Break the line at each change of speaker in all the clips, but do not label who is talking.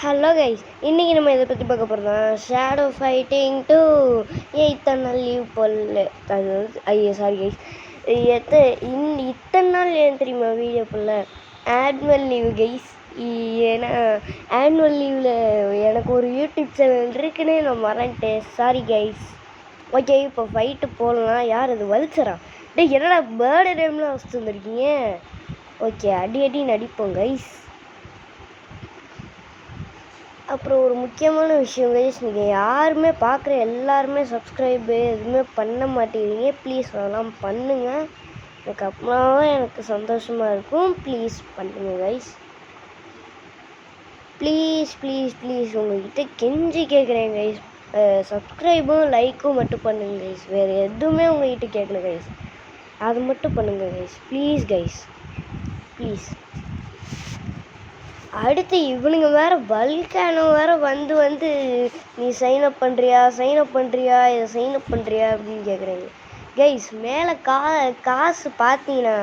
Hello guys, இன்றைக்கி நம்ம இதை பற்றி பார்க்க போகிறோம். ஷேடோ ஃபைட்டிங் 2 ஏன் இத்தனை நாள் லீவ் போடல? அது சாரி கைஸ், இத்தனை நாள் ஏன் தெரியுமா வீடியோ போடல? Annual leave guys. ஏன்னா ஆனுவல் லீவில் எனக்கு ஒரு யூடியூப் சேனல் இருக்குன்னு நான் மறந்துட்டேன். Sorry guys. ஓகே, இப்போ ஃபைட்டு போடலாம். யார் அது வலிச்சரா? என்னடா பேர்டே டைம்லாம் வச்சுட்டு வந்துருக்கீங்க? ஓகே, அடி நடிப்போம் கைஸ். அப்புறம் ஒரு முக்கியமான விஷயம் கைஸ், நீங்கள் யாருமே பார்க்குற எல்லாருமே சப்ஸ்கிரைபு எதுவுமே பண்ண மாட்டேங்கிறீங்க. ப்ளீஸ் அதெல்லாம் பண்ணுங்கள். அதுக்கப்புறம் எனக்கு சந்தோஷமாக இருக்கும். ப்ளீஸ் பண்ணுங்கள் கைஸ். ப்ளீஸ் உங்கள்கிட்ட கெஞ்சி கேட்குறேன் கைஸ். சப்ஸ்கிரைபும் லைக்கும் மட்டும் பண்ணுங்க கைஸ். வேறு எதுவுமே உங்கள்கிட்ட கேட்கல கைஸ். அது மட்டும் பண்ணுங்கள் கைஸ். ப்ளீஸ். அடுத்து இவனுங்க வேறு பல்கானோ வேறு வந்து நீ சைன் அப் பண்ணுறியா இதை சைன் அப் பண்ணுறியா அப்படின்னு கேட்குறீங்க கைஸ். மேலே காசு பார்த்தீங்கன்னா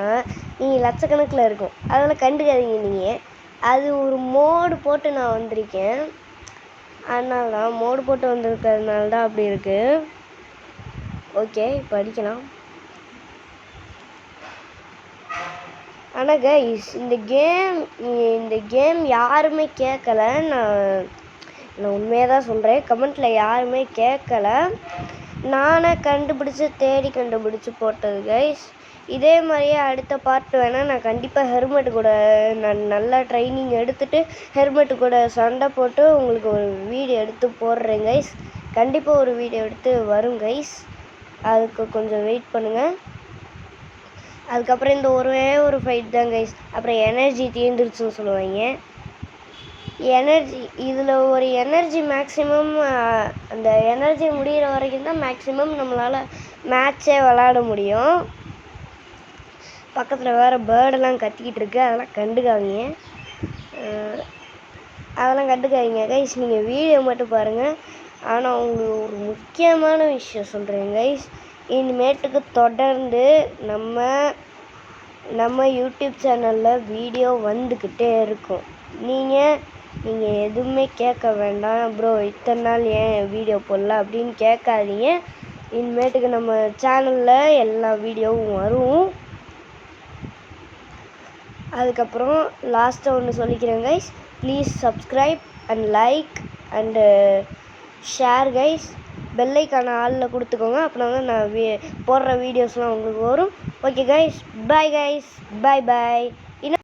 நீங்கள் லட்சக்கணக்கில் இருக்கும். அதெல்லாம் கண்டுக்காதீங்க நீங்கள். அது ஒரு மோடு போட்டு நான் வந்திருக்கேன். அதனால தான் மோடு போட்டு வந்திருக்கிறதுனால தான் அப்படி இருக்குது. ஓகே, இப்போ அடிக்கலாம். ஆனால் கைஸ், இந்த கேம் யாருமே கேட்கல. நான் உண்மையாக தான் சொல்கிறேன். கமெண்ட்டில் யாருமே கேட்கல. நானே கண்டுபிடிச்சி போட்டது கைஸ். இதே மாதிரியே அடுத்த பார்ட் வேணால் நான் கண்டிப்பாக ஹெல்மெட்டு கூட நான் நல்லா ட்ரைனிங் எடுத்துகிட்டு ஹெல்மெட்டு கூட சண்டை போட்டு உங்களுக்கு ஒரு வீடியோ எடுத்து போடுறேன் கைஸ். கண்டிப்பாக ஒரு வீடியோ எடுத்து வரும் கைஸ். அதுக்கு கொஞ்சம் வெயிட் பண்ணுங்கள். அதுக்கப்புறம் இந்த ஒரு ஃபைட் தான் கைஸ். அப்புறம் எனர்ஜி தீர்ந்துருச்சுன்னு சொல்லுவாங்க. இதில் ஒரு எனர்ஜி மேக்ஸிமம், அந்த எனர்ஜி முடிகிற வரைக்கும் தான் மேக்ஸிமம் நம்மளால் மேட்சே விளாட முடியும். பக்கத்தில் வேறு பேர்டெல்லாம் கத்திக்கிட்டு இருக்கு. அதெல்லாம் கண்டுக்காதீங்க கைஸ். நீங்கள் வீடியோ மட்டும் பாருங்கள். ஆனால் உங்களுக்கு ஒரு முக்கியமான விஷயம் சொல்கிறேன் கைஸ். இனிமேட்டுக்கு தொடர்ந்து நம்ம யூடியூப் சேனலில் வீடியோ வந்துக்கிட்டே இருக்கும். நீங்கள் எதுவுமே கேட்க வேண்டாம். ப்ரோ இத்தனை நாள் ஏன் வீடியோ போடல அப்படின்னு கேட்காதீங்க. இனிமேட்டுக்கு நம்ம சேனலில் எல்லா வீடியோவும் வரும். அதுக்கப்புறம் லாஸ்ட்டாக ஒன்று சொல்லிக்கிறேன் guys. Please subscribe and like and share guys. Bell ஐக்கான ஆளில் கொடுத்துக்கோங்க. அப்புறம் தான் நான் போடுற வீடியோஸ்லாம் உங்களுக்கு வரும். ஓகே கைஸ், பாய் கைஸ், பாய்.